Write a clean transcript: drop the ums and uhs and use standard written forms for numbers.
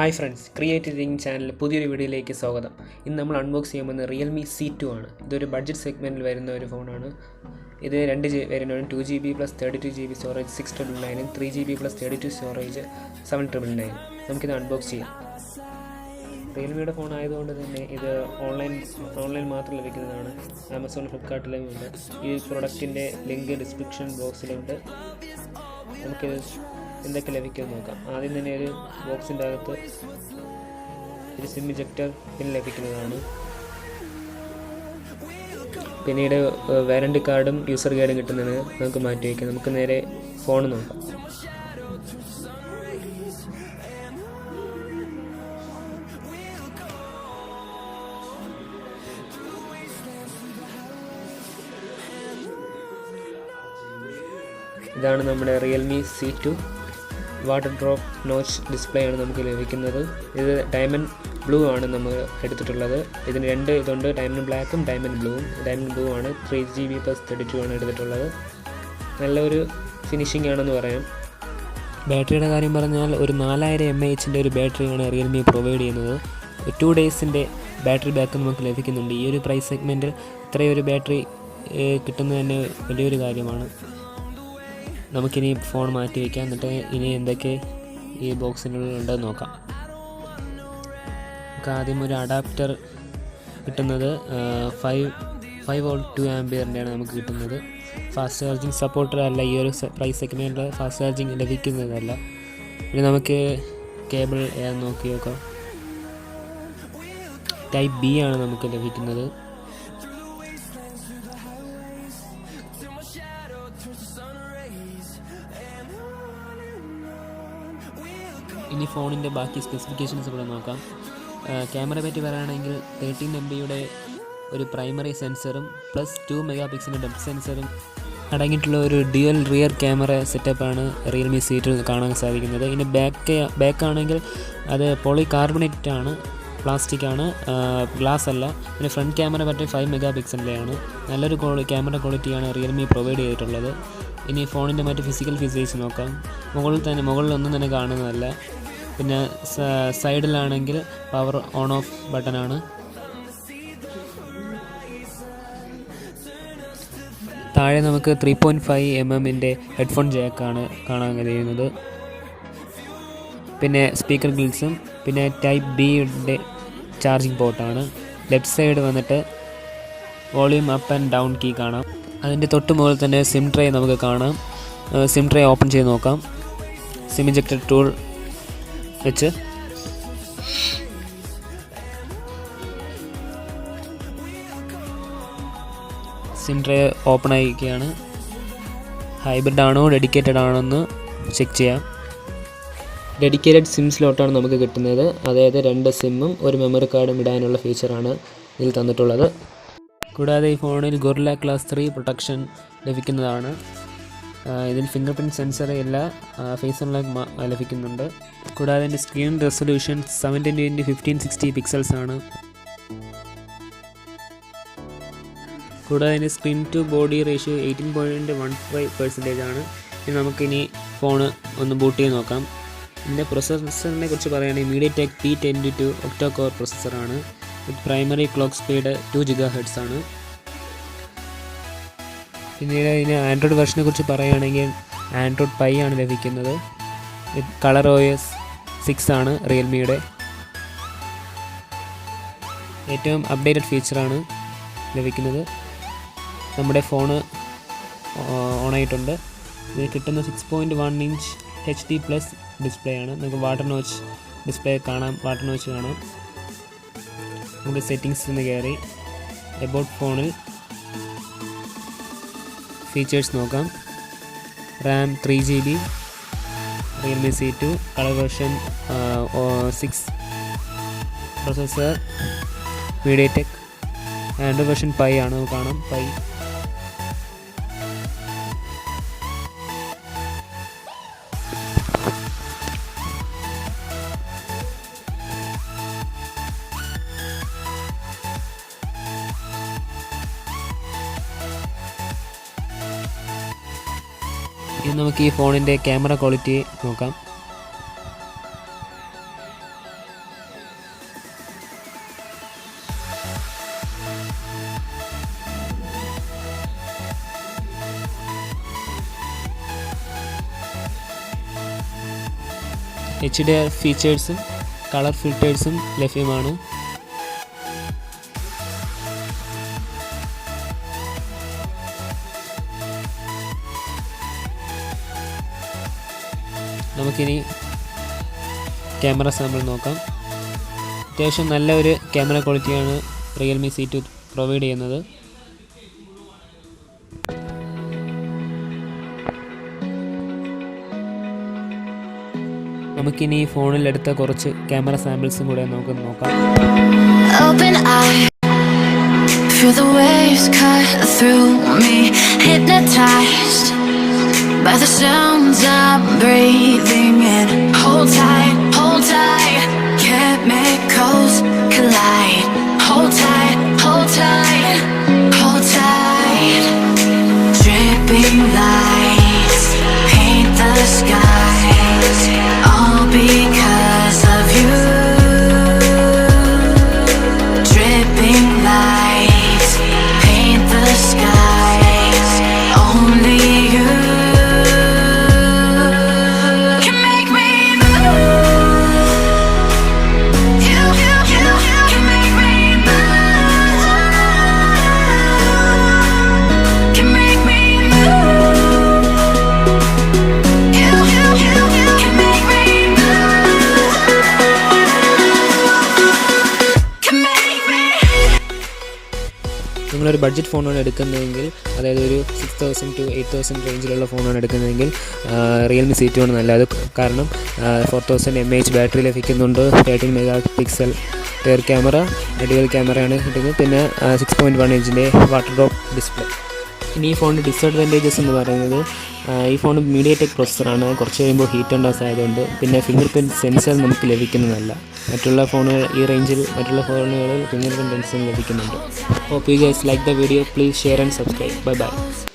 Hi friends, create editing channel പുതിയൊരു വീഡിയോയിലേക്ക് സ്വാഗതം. ഇന്ന് നമ്മൾ അൺബോക്സ് ചെയ്യുന്നത് റിയൽമി C2 ആണ്. ഇതൊരു ബഡ്ജറ്റ് സെഗ്മെൻറ്റിൽ വരുന്ന ഒരു ഫോണാണ്. ഇത് 2 വേരിയൻ്റാണ്. 2GB + 32GB storage 699, 3GB + 32 storage 799. നമുക്കിത് അൺബോക്സ് ചെയ്യാം. റിയൽമിയുടെ ഫോൺ ആയതുകൊണ്ട് തന്നെ ഇത് ഓൺലൈൻ മാത്രം ലഭിക്കുന്നതാണ്. ആമസോൺ, ഫ്ലിപ്കാർട്ടിലും ഉണ്ട്. ഈ പ്രൊഡക്റ്റിൻ്റെ ലിങ്ക് ഡിസ്ക്രിപ്ഷൻ ബോക്സിലുണ്ട്. നമുക്കിത് എന്തൊക്കെ ലഭിക്കുമെന്ന് നോക്കാം. ആദ്യം തന്നെ ഒരു ബോക്സിൻ്റെ അകത്ത് ഒരു സിം ഇജക്ടർ പിൻ ലഭിക്കുന്നതാണ്. പിന്നീട് വാറണ്ടി കാർഡും യൂസർ ഗൈഡും കിട്ടുന്നതിന് നമുക്ക് മാറ്റി വയ്ക്കാം. നമുക്ക് നേരെ ഫോൺ നോക്കാം. ഇതാണ് നമ്മുടെ Realme C2. Water drop notch display ആണ് നമുക്ക് ലഭിക്കുന്നത്. ഇത് ഡയമണ്ട് ബ്ലൂ ആണ് നമ്മൾ എടുത്തിട്ടുള്ളത്. ഇതിന് 2 ഇതുണ്ട്, ഡയമണ്ട് ബ്ലാക്കും ഡയമണ്ട് ബ്ലൂവും. ഡയമണ്ട് ബ്ലൂ ആണ്. 3GB + 32 ആണ് എടുത്തിട്ടുള്ളത്. നല്ലൊരു ഫിനിഷിംഗ് ആണെന്ന് പറയാം. ബാറ്ററിയുടെ കാര്യം പറഞ്ഞാൽ ഒരു 4000 mAh ഒരു ബാറ്ററിയാണ് റിയൽമി പ്രൊവൈഡ് ചെയ്യുന്നത്. 2 ഡേയ്സിൻ്റെ ബാറ്ററി ബാക്ക് നമുക്ക് ലഭിക്കുന്നുണ്ട്. ഈ ഒരു പ്രൈസ് സെഗ്മെൻറ്റിൽ ഇത്രയൊരു ബാറ്ററി കിട്ടുന്നത് തന്നെ വലിയൊരു കാര്യമാണ്. നമുക്കിനി ഫോൺ മാറ്റി വയ്ക്കാം. എന്നിട്ട് ഇനി എന്തൊക്കെ ഈ ബോക്സിനുള്ളിൽ ഉണ്ടെന്ന് നോക്കാം. നമുക്ക് ആദ്യം ഒരു അഡാപ്റ്റർ കിട്ടുന്നത് 5 വോൾട്ട് 2 ആംപിയറിൻ്റെയാണ് നമുക്ക് കിട്ടുന്നത്. ഫാസ്റ്റ് ചാർജിങ് സപ്പോർട്ടർ അല്ല. ഈ ഒരു പ്രൈസ് സെഗ്മെൻറ്റിൽ ഫാസ്റ്റ് ചാർജിങ് ലഭിക്കുന്നതല്ല. പിന്നെ നമുക്ക് കേബിൾ ഏതെന്ന് നോക്കി നോക്കാം. ടൈപ്പ് B ആണ് നമുക്ക് ലഭിക്കുന്നത്. ഇനി ഫോണിൻ്റെ ബാക്കി സ്പെസിഫിക്കേഷൻസ് ഇവിടെ നോക്കാം. ക്യാമറ പറ്റി പറയുകയാണെങ്കിൽ 13 MB ഒരു പ്രൈമറി സെൻസറും +2 MP ഡെപ്ത് സെൻസറും അടങ്ങിയിട്ടുള്ള ഒരു ഡ്യുവൽ റിയർ ക്യാമറ സെറ്റപ്പാണ് റിയൽമി C2 കാണാൻ സാധിക്കുന്നത്. ഇനി ബാക്ക് ആണെങ്കിൽ അത് പോളികാർബണേറ്റ് ആണ്, പ്ലാസ്റ്റിക് ആണ്, ഗ്ലാസ് അല്ല. പിന്നെ ഫ്രണ്ട് ക്യാമറ പറ്റി 5 MP ആണ്. നല്ലൊരു ക്യാമറ ക്വാളിറ്റിയാണ് റിയൽമി പ്രൊവൈഡ് ചെയ്തിട്ടുള്ളത്. ഇനി ഫോണിൻ്റെ മറ്റ് ഫിസിക്കൽ ഫീച്ചേഴ്സ് നോക്കാം. മുകളിലൊന്നും തന്നെ കാണുന്നതല്ല. പിന്നെ സൈഡിലാണെങ്കിൽ പവർ ഓൺ ഓഫ് ബട്ടനാണ്. താഴെ നമുക്ക് 3.5 mm ഹെഡ്ഫോൺ ജാക്കാണ് കാണാൻ കഴിയുന്നത്. പിന്നെ സ്പീക്കർ ഗ്രിൽസും പിന്നെ ടൈപ്പ് B ചാർജിങ് പോർട്ടാണ്. ലെഫ്റ്റ് സൈഡ് വന്നിട്ട് volume up and down key കാണാം. അതിൻ്റെ തൊട്ട് മുകളിൽ തന്നെ സിം ട്രേ നമുക്ക് കാണാം. സിം ട്രേ ഓപ്പൺ ചെയ്ത് നോക്കാം. സിം ഇജക്ടർ ടൂൾ വെച്ച് സിം ട്രേ ഓപ്പൺ ആയിരിക്കുകയാണ്. ഹൈബ്രിഡ് ആണോ ഡെഡിക്കേറ്റഡ് ആണോ എന്ന് ചെക്ക് ചെയ്യാം. ഡെഡിക്കേറ്റഡ് സിം സ്ലോട്ടാണ് നമുക്ക് കിട്ടുന്നത്. അതായത് 2 സിമ്മും ഒരു മെമ്മറി കാർഡും ഇടാനുള്ള ഫീച്ചറാണ് ഇതിൽ തന്നിട്ടുള്ളത്. കൂടാതെ ഈ ഫോണിൽ ഗൊറില്ല ക്ലാസ് 3 പ്രൊട്ടക്ഷൻ ലഭിക്കുന്നതാണ്. ഇതിൽ ഫിംഗർ പ്രിൻറ്റ് സെൻസർ എല്ലാ ഫേസ് അൺലോക്ക് ലഭിക്കുന്നുണ്ട്. കൂടാതെ ഇതിൻ്റെ സ്ക്രീൻ റെസൊല്യൂഷൻ 720x1560 പിക്സൽസ് ആണ്. കൂടാതെ ഇതിൻ്റെ സ്ക്രീൻ ടു ബോഡി റേഷ്യോ 18.15% ആണ്. ഇനി നമുക്കിനി ഫോൺ ഒന്ന് ബൂട്ട് ചെയ്ത് നോക്കാം. ഇതിൻ്റെ പ്രൊസസ്സറിനെ കുറിച്ച് പറയുകയാണെങ്കിൽ MediaTek P22 ഒക്ടോ കോർ പ്രൊസസ്സറാണ്. വിത്ത് പ്രൈമറി ക്ലോക്ക് സ്പീഡ് 2 GHz ആണ്. പിന്നീട് ഇതിന് ആൻഡ്രോയിഡ് വെർഷനെ കുറിച്ച് പറയുകയാണെങ്കിൽ ആൻഡ്രോയിഡ് Pie ആണ് ലഭിക്കുന്നത്. വിത്ത് കളർ OS 6 ആണ് റിയൽമിയുടെ. ഏറ്റവും അപ്ഡേറ്റഡ് ഫീച്ചറാണ് ലഭിക്കുന്നത്. നമ്മുടെ ഫോണ് ഓണായിട്ടുണ്ട്. ഇത് കിട്ടുന്ന 6.1 ഇഞ്ച് HD+ ഡിസ്പ്ലേ ആണ്. നമുക്ക് വാട്ടർ നോച്ച് ഡിസ്പ്ലേ കാണാം. വാട്ടർ നോച്ച് കാണാം. നമുക്ക് സെറ്റിങ്സ് നിന്ന് കയറി എബൌട്ട് ഫോണിൽ ഫീച്ചേഴ്സ് നോക്കാം. Ram 3GB, Realme C2, colour version 6, processor MediaTek, Android version Pie ആണ് കാണാം. Pie ഇനി നമുക്ക് ഈ ഫോണിൻ്റെ ക്യാമറ ക്വാളിറ്റി നോക്കാം. HDR ഫീച്ചേഴ്സും കളർ ഫിൽറ്റേഴ്സും ലഭ്യമാണ്. നമുക്കിനി ക്യാമറ സാമ്പിൾ നോക്കാം. അത്യാവശ്യം നല്ല ഒരു ക്യാമറ ക്വാളിറ്റിയാണ് Realme C2 പ്രൊവൈഡ് ചെയ്യുന്നത്. നമുക്കിനി ഫോണിലെടുത്ത കുറച്ച് ക്യാമറ സാമ്പിൾസും കൂടെ നമുക്ക് നോക്കാം. Open eye, feel the waves cut through me, hypnotized by the sounds I'm breathing in. Hold tight, chemicals collide. Hold tight, hold tight. Dripping lights paint the skies, all because of you. Dripping lights paint the skies, only you can make me move. You can make me move. Can make me move. You can make me move. Can make me. നിങ്ങളൊരു budget ഫോണാണ് എടുക്കുന്നതെങ്കിൽ, അതായത് ഒരു 6000 to 8000 റേഞ്ചിലുള്ള ഫോണാണ് എടുക്കുന്നതെങ്കിൽ Realme C2 ആണ് നല്ലത്. കാരണം 4000 mAh ബാറ്ററി ലഭിക്കുന്നുണ്ട്, 13 mega pixel rear camera, dual ക്യാമറയാണ് കിട്ടുന്നത്, പിന്നെ 6.1 ഇഞ്ചിൻ്റെ വാട്ടർ ഡ്രോപ്പ് ഡിസ്പ്ലേ. ഇനി ഈ ഫോണിൻ്റെ ഡിസഡ്വാൻറ്റേജസ് എന്ന് പറയുന്നത്, ഈ ഫോൺ മീഡിയടെക് പ്രൊസസ്സറാണ്, കുറച്ച് കഴിയുമ്പോൾ ഹീറ്റ് ഉണ്ടാകാൻ സാധ്യതയുണ്ട്. പിന്നെ ഫിംഗർ പ്രിൻറ്റ് സെൻസർ നമുക്ക് ലഭിക്കുന്നതല്ല. മറ്റുള്ള ഫോണുകൾ ഈ റേഞ്ചിൽ മറ്റുള്ള ഫോണുകളിൽ ഫിംഗർ പ്രിൻറ്റ് സെൻസർ ലഭിക്കുന്നുണ്ട്. Hope you guys like the video. Please share and subscribe. Bye bye.